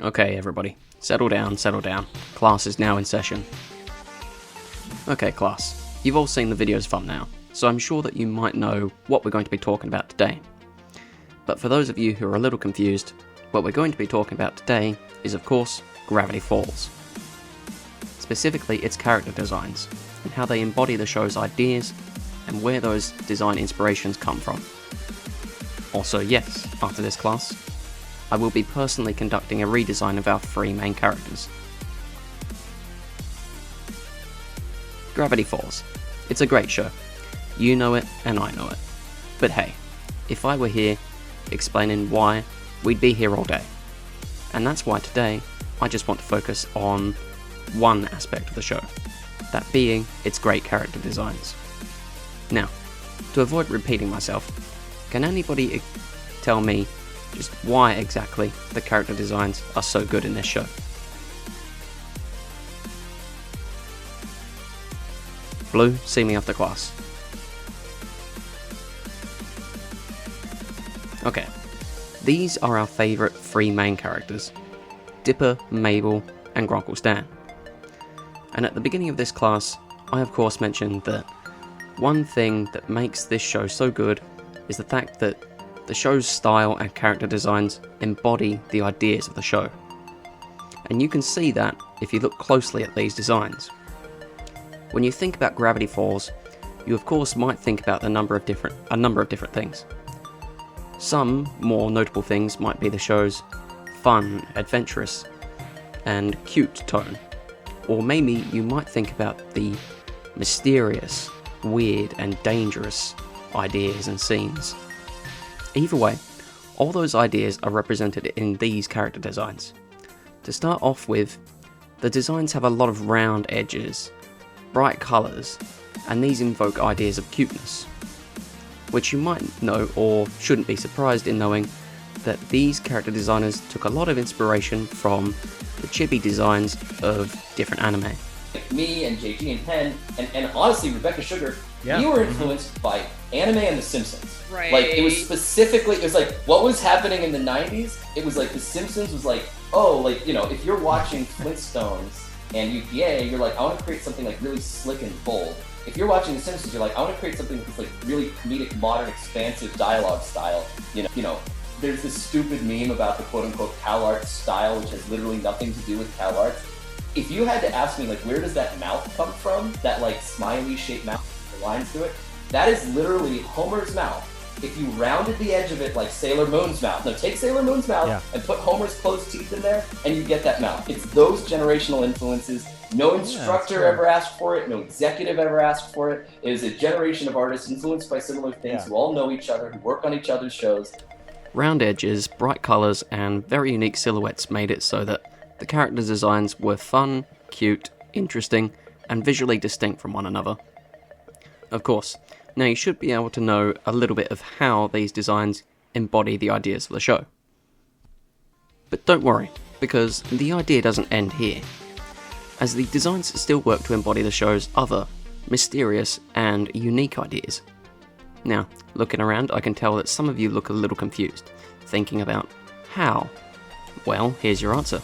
Okay, everybody, settle down, settle down. Class is now in session. Okay, class, you've all seen the video's thumbnail, so I'm sure that you might know what we're going to be talking about today. But for those of you who are a little confused, what we're going to be talking about today is, of course, Gravity Falls. Specifically, its character designs, and how they embody the show's ideas, and where those design inspirations come from. Also, yes, after this class, I will be personally conducting a redesign of our three main characters. Gravity Falls. It's a great show. You know it, and I know it. But hey, if I were here explaining why, we'd be here all day. And that's why today, I just want to focus on one aspect of the show, that being its great character designs. Now, to avoid repeating myself, can anybody tell me just why exactly the character designs are so good in this show? Blue, see me after class. Okay, these are our favourite three main characters, Dipper, Mabel, and Grunkle Stan. And at the beginning of this class, I of course mentioned that one thing that makes this show so good is the fact that the show's style and character designs embody the ideas of the show. And you can see that if you look closely at these designs. When you think about Gravity Falls, you of course might think about a number of different things. Some more notable things might be the show's fun, adventurous, and cute tone. Or maybe you might think about the mysterious, weird, and dangerous ideas and scenes. Either way, all those ideas are represented in these character designs. To start off with, the designs have a lot of round edges, bright colours, and these invoke ideas of cuteness, which you might know or shouldn't be surprised in knowing that these character designers took a lot of inspiration from the chibi designs of different anime. Like me and JG and Penn, and honestly Rebecca Sugar, we were influenced by anime and The Simpsons. Right. Like, it was specifically, it was like, what was happening in the 90s, it was like The Simpsons was like, oh, like, you know, if you're watching Flintstones and UPA, you're like, I want to create something like really slick and bold. If you're watching The Simpsons, you're like, I want to create something that's like really comedic, modern, expansive dialogue style. You know, there's this stupid meme about the quote-unquote CalArts style, which has literally nothing to do with CalArts. If you had to ask me, like, where does that mouth come from? That, like, smiley-shaped mouth with lines to it? That is literally Homer's mouth. If you rounded the edge of it like Sailor Moon's mouth. Now, take Sailor Moon's mouth and put Homer's closed teeth in there, and you get that mouth. It's those generational influences. No instructor ever asked for it. No executive ever asked for it. It is a generation of artists influenced by similar things who all know each other, who work on each other's shows. Round edges, bright colours, and very unique silhouettes made it so that the character designs were fun, cute, interesting, and visually distinct from one another. Of course, now you should be able to know a little bit of how these designs embody the ideas of the show. But don't worry, because the idea doesn't end here, as the designs still work to embody the show's other, mysterious, and unique ideas. Now, looking around, I can tell that some of you look a little confused, thinking about how. Well, here's your answer.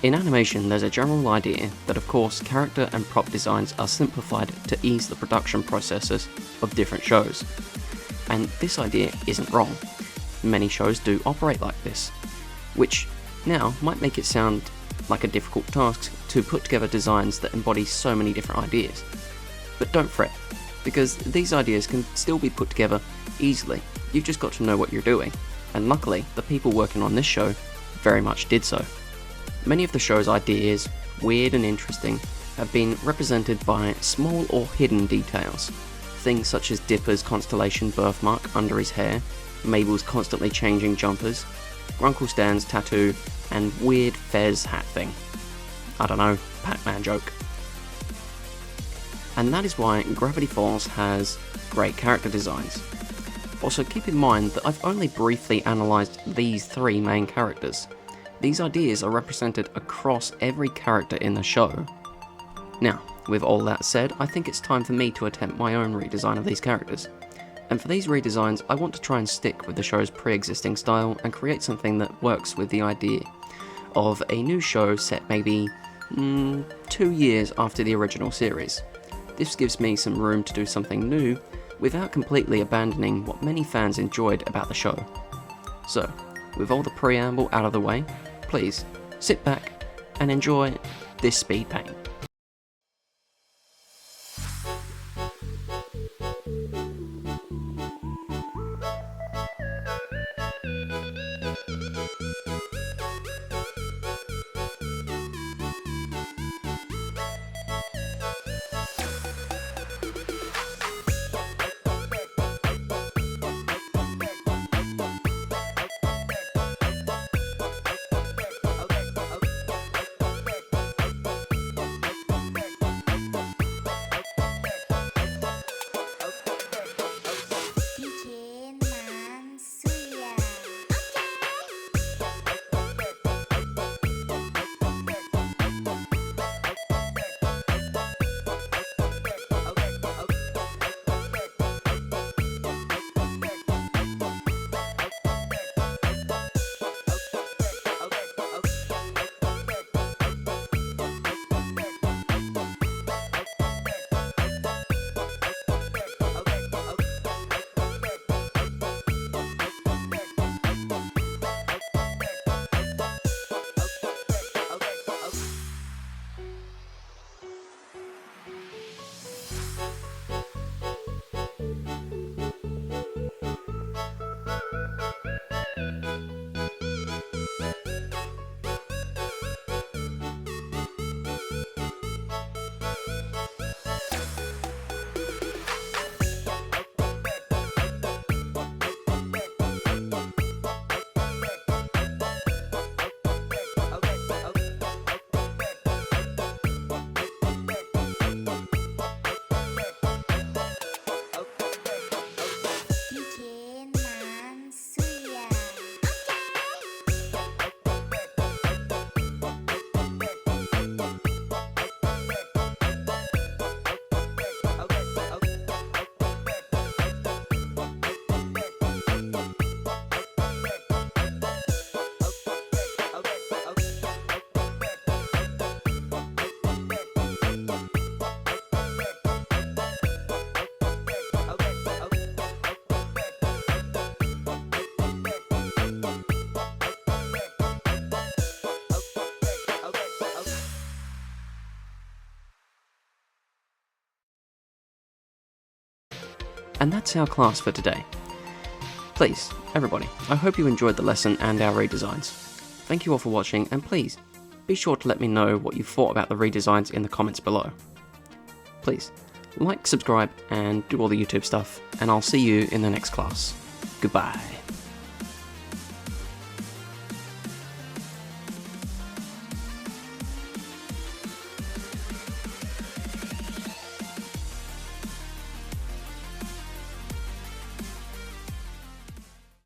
In animation, there's a general idea that, of course, character and prop designs are simplified to ease the production processes of different shows. And this idea isn't wrong. Many shows do operate like this, which now might make it sound like a difficult task to put together designs that embody so many different ideas. But don't fret, because these ideas can still be put together easily. You've just got to know what you're doing, and luckily, the people working on this show very much did so. Many of the show's ideas, weird and interesting, have been represented by small or hidden details. Things such as Dipper's constellation birthmark under his hair, Mabel's constantly changing jumpers, Grunkle Stan's tattoo, and weird fez hat thing. I don't know, Pac-Man joke. And that is why Gravity Falls has great character designs. Also, keep in mind that I've only briefly analysed these three main characters. These ideas are represented across every character in the show. Now, with all that said, I think it's time for me to attempt my own redesign of these characters. And for these redesigns, I want to try and stick with the show's pre-existing style and create something that works with the idea of a new show set maybe 2 years after the original series. This gives me some room to do something new without completely abandoning what many fans enjoyed about the show. So, with all the preamble out of the way, please sit back and enjoy this speed paint. And that's our class for today. Please, everybody, I hope you enjoyed the lesson and our redesigns. Thank you all for watching, and please, be sure to let me know what you thought about the redesigns in the comments below. Please, like, subscribe, and do all the YouTube stuff, and I'll see you in the next class. Goodbye.